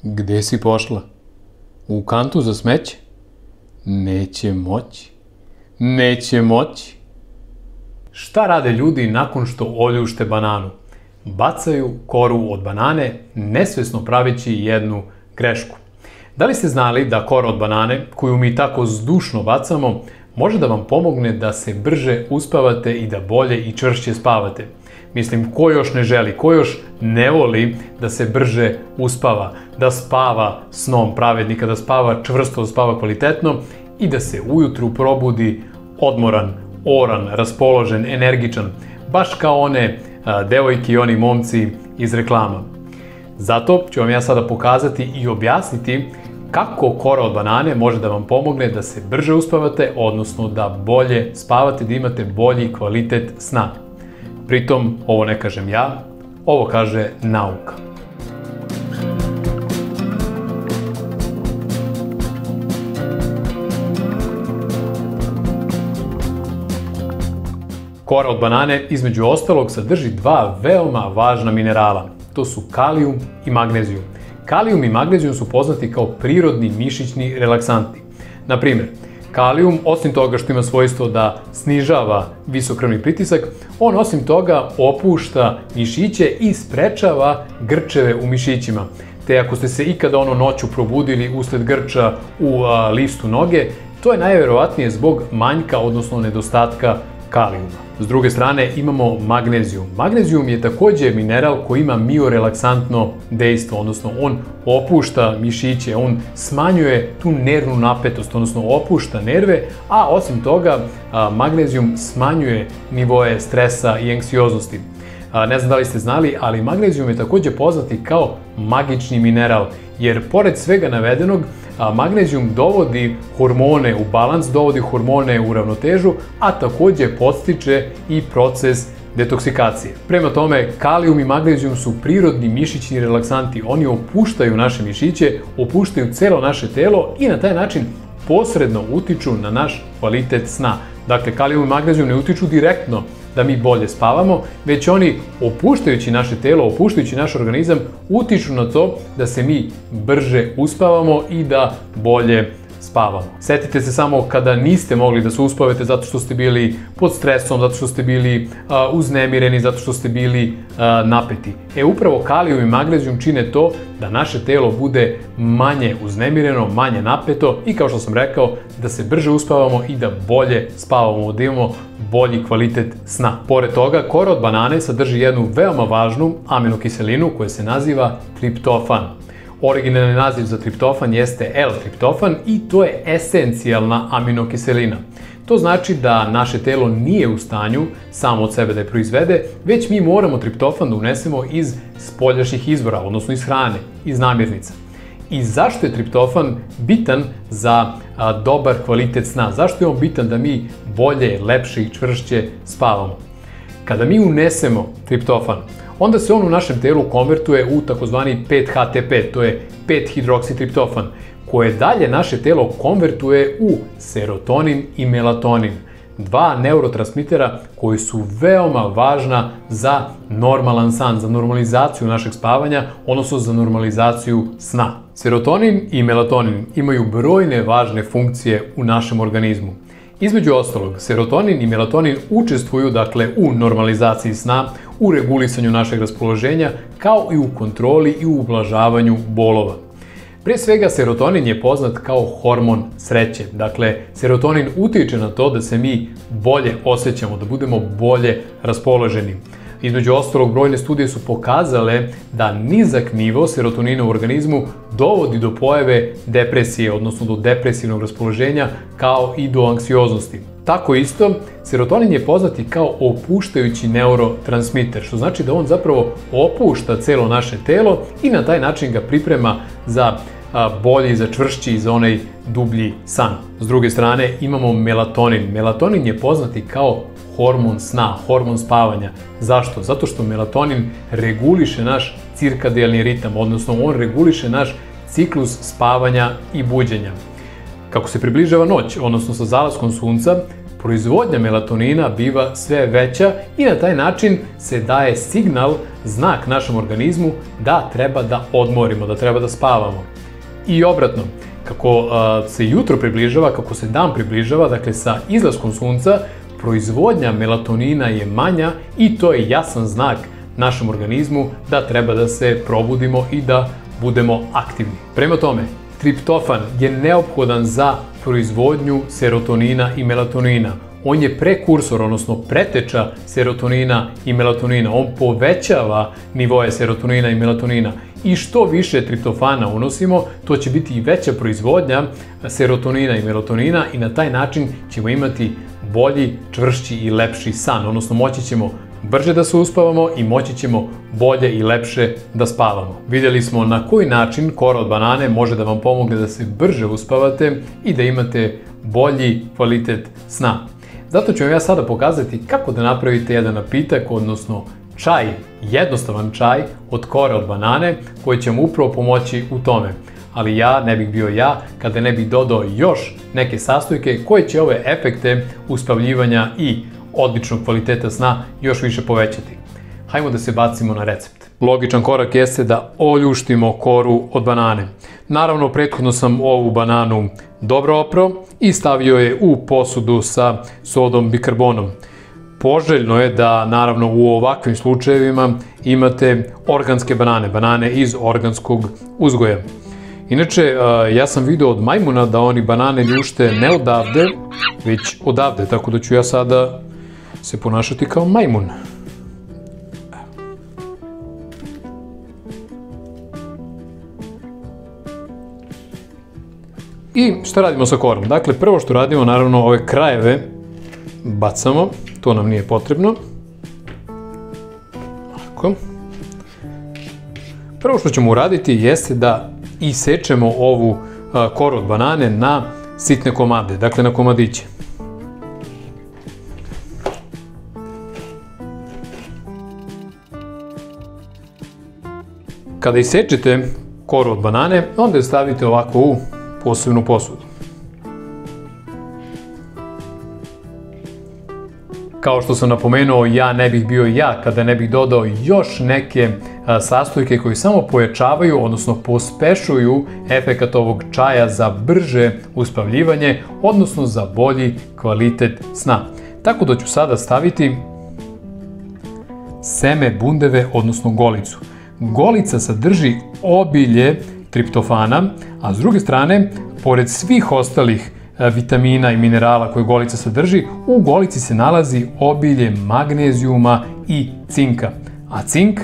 Gde si pošla? U kantu za smeće? Neće moći. Neće moći. Šta rade ljudi nakon što oljušte bananu? Bacaju koru od banane, nesvesno praveći jednu grešku. Da li ste znali da kora od banane, koju mi tako zdušno bacamo, može da vam pomogne da se brže uspavate i da bolje i čvršće spavate? Mislim, ko još ne želi, ko još ne voli da se brže uspava, da spava snom pravednika, da spava čvrsto, da spava kvalitetno i da se ujutru probudi odmoran, oran, raspoložen, energičan, baš kao one devojke i oni momci iz reklama. Zato ću vam ja sada pokazati i objasniti kako kora od banane može da vam pomogne da se brže uspavate, odnosno da bolje spavate, da imate bolji kvalitet sna. Pritom, ovo ne kažem ja, ovo kaže nauka. Kora od banane, između ostalog, sadrži dva veoma važna minerala. To su kalijum i magnezijum. Kalijum i magnezijum su poznati kao prirodni mišićni relaksanti. Na primjer, kalijum, osim toga što ima svojstvo da snižava visok krvni pritisak, on osim toga opušta mišiće i sprečava grčeve u mišićima. Te ako ste se ikada noću probudili usled grča u listu noge, to je najverovatnije zbog manjka, odnosno nedostatka kalijuma. S druge strane imamo magnezijum. Magnezijum je takođe mineral koji ima miorelaksantno dejstvo, odnosno on opušta mišiće, on smanjuje tu nervnu napetost, odnosno opušta nerve, a osim toga magnezijum smanjuje nivoe stresa i anksioznosti. Ne znam da li ste znali, ali magnezijum je takođe poznati kao magični mineral, jer pored svega navedenog, magnezijum dovodi hormone u balans, dovodi hormone u ravnotežu, a takođe podstiče i proces detoksikacije. Prema tome, kalijum i magnezijum su prirodni mišićni relaksanti. Oni opuštaju naše mišiće, opuštaju celo naše telo i na taj način posredno utiču na naš kvalitet sna. Dakle, kalijum i magnezijum ne utiču direktno da mi bolje spavamo, već oni, opuštajući naše telo, opuštajući naš organizam, utiču na to da se mi brže uspavamo i da bolje spavamo. Setite se samo kada niste mogli da se uspavate zato što ste bili pod stresom, zato što ste bili uznemireni, zato što ste bili napeti. Upravo kalijum i magnezijum čine to da naše telo bude manje uznemireno, manje napeto i, kao što sam rekao, da se brže uspavamo i da bolje spavamo, da imamo bolji kvalitet sna. Pored toga, kora od banane sadrži jednu veoma važnu aminokiselinu koja se naziva triptofan. Originalni naziv za triptofan jeste L-triptofan i to je esencijalna aminokiselina. To znači da naše telo nije u stanju samo od sebe da je proizvede, već mi moramo triptofan da unesemo iz spoljašnjih izvora, odnosno iz hrane, iz namirnica. I zašto je triptofan bitan za dobar kvalitet sna? Zašto je on bitan da mi bolje, lepše i čvršće spavamo? Kada mi unesemo triptofan, onda se on u našem telu konvertuje u takozvani 5-HTP, to je 5-hidroksitriptofan, koje dalje naše telo konvertuje u serotonin i melatonin, dva neurotransmitera koji su veoma važna za normalan san, za normalizaciju našeg spavanja, odnosno za normalizaciju sna. Serotonin i melatonin imaju brojne važne funkcije u našem organizmu. Između ostalog, serotonin i melatonin učestvuju u normalizaciji sna, u regulisanju našeg raspoloženja, kao i u kontroli i u ublažavanju bolova. Pre svega, serotonin je poznat kao hormon sreće. Dakle, serotonin utiče na to da se mi bolje osjećamo, da budemo bolje raspoloženi. Između ostalog, brojne studije su pokazale da nizak nivo serotonina u organizmu dovodi do pojave depresije, odnosno do depresivnog raspoloženja, kao i do anksioznosti. Tako isto, serotonin je poznat i kao opuštajući neurotransmiter, što znači da on zapravo opušta celo naše telo i na taj način ga priprema za bolji, za čvršći i za onaj dublji san. S druge strane imamo melatonin. Melatonin je poznat i kao hormon sna, hormon spavanja. Zašto? Zato što melatonin reguliše naš cirkadijalni ritam, odnosno on reguliše naš ciklus spavanja i buđenja. Kako se približava noć, odnosno sa zalaskom sunca, proizvodnja melatonina biva sve veća i na taj način se daje signal, znak našem organizmu da treba da odmorimo, da treba da spavamo. I obratno, kako se jutro približava, kako se dan približava, dakle sa izlaskom sunca, proizvodnja melatonina je manja i to je jasan znak našem organizmu da treba da se probudimo i da budemo aktivni. Prema tome, triptofan je neophodan za proizvodnju serotonina i melatonina. On je prekursor, odnosno preteča serotonina i melatonina. On povećava nivoje serotonina i melatonina. I što više triptofana unosimo, to će biti i veća proizvodnja serotonina i melatonina i na taj način ćemo imati bolji, čvršći i lepši san. Odnosno moći ćemo brže da se uspavamo i moći ćemo bolje i lepše da spavamo. Vidjeli smo na koji način kora od banane može da vam pomogne da se brže uspavate i da imate bolji kvalitet sna. Zato ću vam ja sada pokazati kako da napravite jedan napitak, odnosno čaj, jednostavan čaj od kore od banane koji će vam upravo pomoći u tome. Ali ja ne bih bio ja kada ne bih dodao još neke sastojke koje će ove efekte uspavljivanja i odličnog kvaliteta sna još više povećati. Hajmo da se bacimo na recept. Logičan korak jeste da oljuštimo koru od banane. Naravno, prethodno sam ovu bananu dobro oprao i stavio je u posudu sa sodom bikarbonom. Poželjno je da, naravno, u ovakvim slučajevima imate organske banane, banane iz organskog uzgoja. Inače, ja sam vidio od majmuna da oni banane ljušte ne odavde, već odavde, tako da ću ja sada se ponašati kao majmun. I šta radimo sa korom? Dakle, prvo što radimo, naravno, ove krajeve bacamo, to nam nije potrebno. Ovako. Prvo što ćemo uraditi jeste da isečemo ovu koru od banane na sitne komade, dakle na komadiće. Kada isečete koru od banane, onda je stavite ovako u posebnu posudu. Kao što sam napomenuo, ja ne bih bio ja kada ne bih dodao još neke sastojke koji samo pojačavaju, odnosno pospešuju efekat ovog čaja za brže uspavljivanje, odnosno za bolji kvalitet sna. Tako da ću sada staviti seme bundeve, odnosno golicu. Golica sadrži obilje triptofana, a s druge strane, pored svih ostalih vitamina i minerala koje golica sadrži, u golici se nalazi obilje magnezijuma i cinka. A cink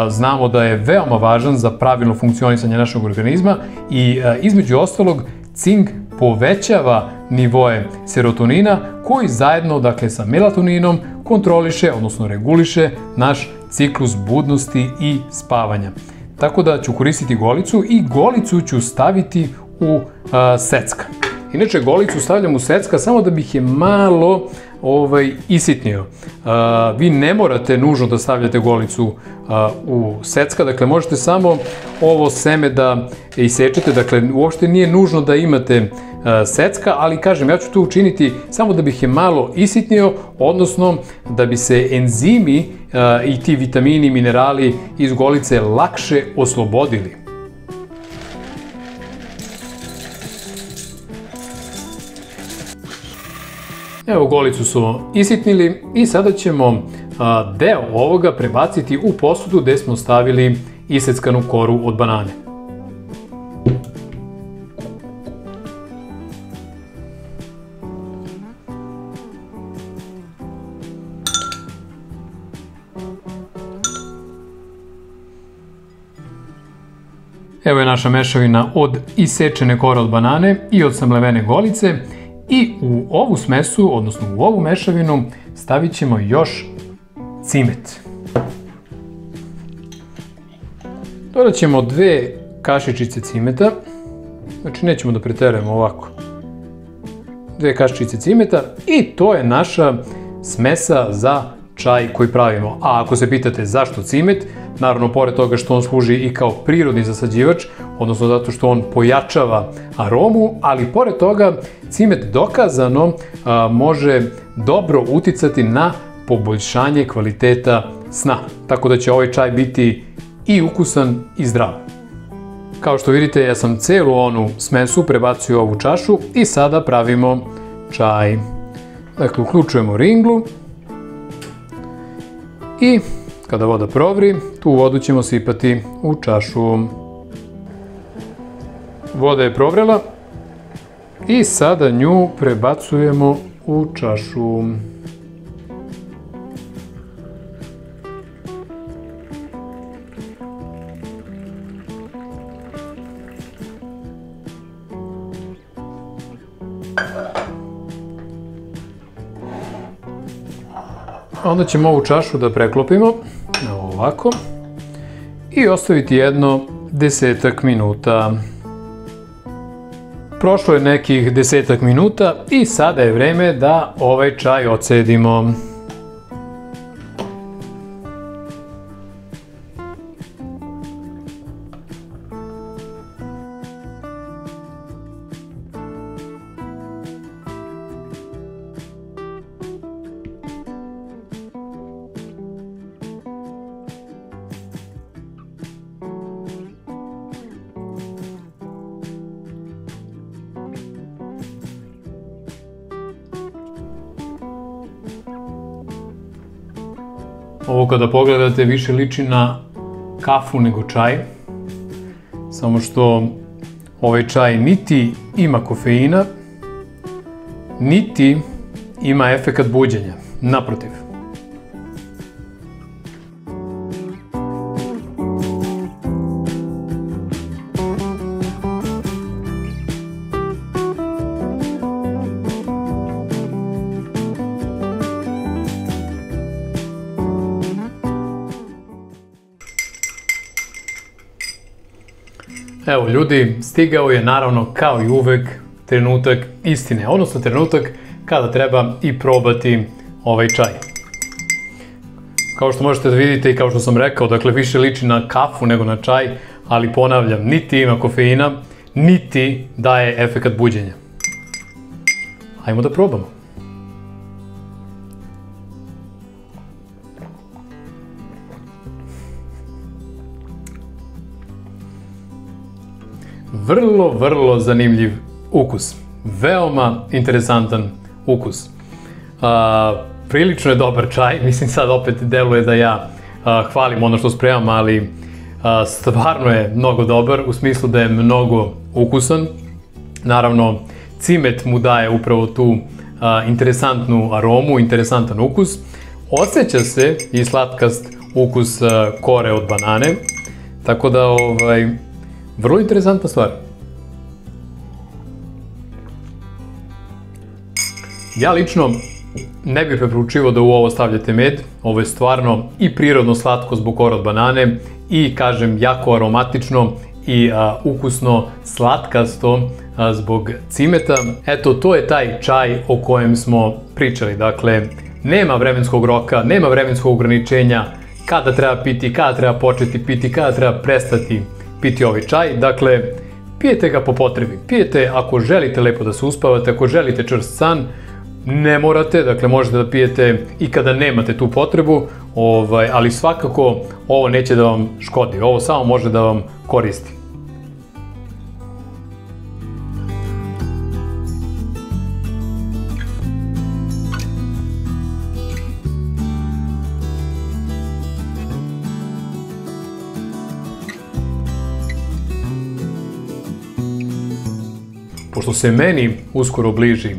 znamo da je veoma važan za pravilno funkcionisanje našeg organizma i između ostalog cink povećava nivoe serotonina koji zajedno, dakle, sa melatoninom kontroliše, odnosno reguliše naš ciklus budnosti i spavanja. Tako da ću koristiti golicu i golicu ću staviti u secka. Inače, golicu stavljam u secka samo da bih je malo isitnio. Vi ne morate nužno da stavljate golicu u secka, dakle možete samo ovo seme da isečete, dakle uopšte nije nužno da imate secka, ali kažem, ja ću to učiniti samo da bih je malo isitnio, odnosno da bi se enzimi i ti vitamini i minerali iz golice lakše oslobodili. Evo, golicu su isitnili i sada ćemo deo ovoga prebaciti u posudu gde smo stavili iseckanu koru od banane. Evo je naša mešavina od isečene kore od banane i od samlevene golice. I u ovu smesu, odnosno u ovu mešavinu, stavit ćemo još cimet. Dodat ćemo 2 kašičice cimeta, znači nećemo da preterujemo ovako. 2 kašičice cimeta i to je naša smesa za čaj koji pravimo. A ako se pitate zašto cimet, naravno pored toga što on služi i kao prirodni zasađivač, odnosno zato što on pojačava aromu, ali pored toga cimet dokazano može dobro uticati na poboljšanje kvaliteta sna. Tako da će ovaj čaj biti i ukusan i zdrav. Kao što vidite, ja sam celu onu smesu prebacio u ovu čašu i sada pravimo čaj. Dakle, uključujemo ringlu i kada voda provri, tu vodu ćemo sipati u čašu. Voda je provrela i sada nju prebacujemo u čašu. Onda ćemo ovu čašu da preklopimo ovako i ostaviti jedno 10 minuta. Prošlo je nekih 10 minuta i sada je vreme da ovaj čaj odcedimo. Ovo kada pogledate više liči na kafu nego čaj, samo što ovaj čaj niti ima kofeina, niti ima efekat buđenja, naprotiv. Evo ljudi, stigao je naravno kao i uvek trenutak istine, odnosno trenutak kada treba i probati ovaj čaj. Kao što možete da vidite i kao što sam rekao, dakle više liči na kafu nego na čaj, ali ponavljam, niti ima kofeina, niti daje efekat buđenja. Hajmo da probamo. Vrlo zanimljiv ukus. Veoma interesantan ukus. Prilično je dobar čaj, mislim sad opet deluje da ja hvalim ono što spremam, ali stvarno je mnogo dobar, u smislu da je mnogo ukusan. Naravno, cimet mu daje upravo tu interesantnu aromu, interesantan ukus. Osjeća se i slatkast ukus kore od banane, tako da vrlo interesantna stvar. Ja lično ne bih preporučivao da u ovo stavljate med, ovo je stvarno i prirodno slatko zbog kore od banane i kažem jako aromatično i ukusno slatkasto zbog cimeta. Eto, to je taj čaj o kojem smo pričali, dakle nema vremenskog roka, nema vremenskog ograničenja kada treba piti, kada treba početi piti, kada treba prestati piti ovaj čaj, dakle pijete ga po potrebi, pijete ako želite lepo da se uspavate, ako želite čvrst san, ne morate, dakle možete da pijete i kada nemate tu potrebu, ali svakako ovo neće da vam škodi, ovo samo može da vam koristi. Pošto se meni uskoro bliži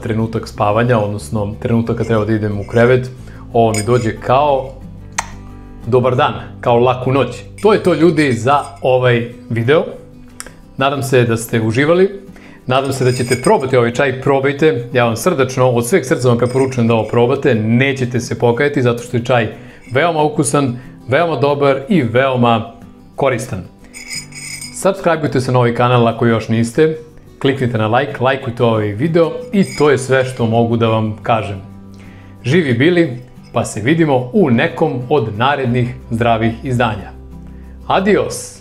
trenutak spavanja, odnosno trenutak kad treba da idem u krevet, ovo mi dođe kao dobar dan, kao laku noć. To je to ljudi za ovaj video. Nadam se da ste uživali, nadam se da ćete probati ovaj čaj, probajte. Ja vam srdačno, od sveg srca vam preporučujem da ovo probate, nećete se pokajati zato što je čaj veoma ukusan, veoma dobar i veoma koristan. Subscribeujte se na ovaj kanal ako još niste. Kliknite na like, lajkujte ovaj video i to je sve što mogu da vam kažem. Živi bili, pa se vidimo u nekom od narednih zdravih izdanja. Adios!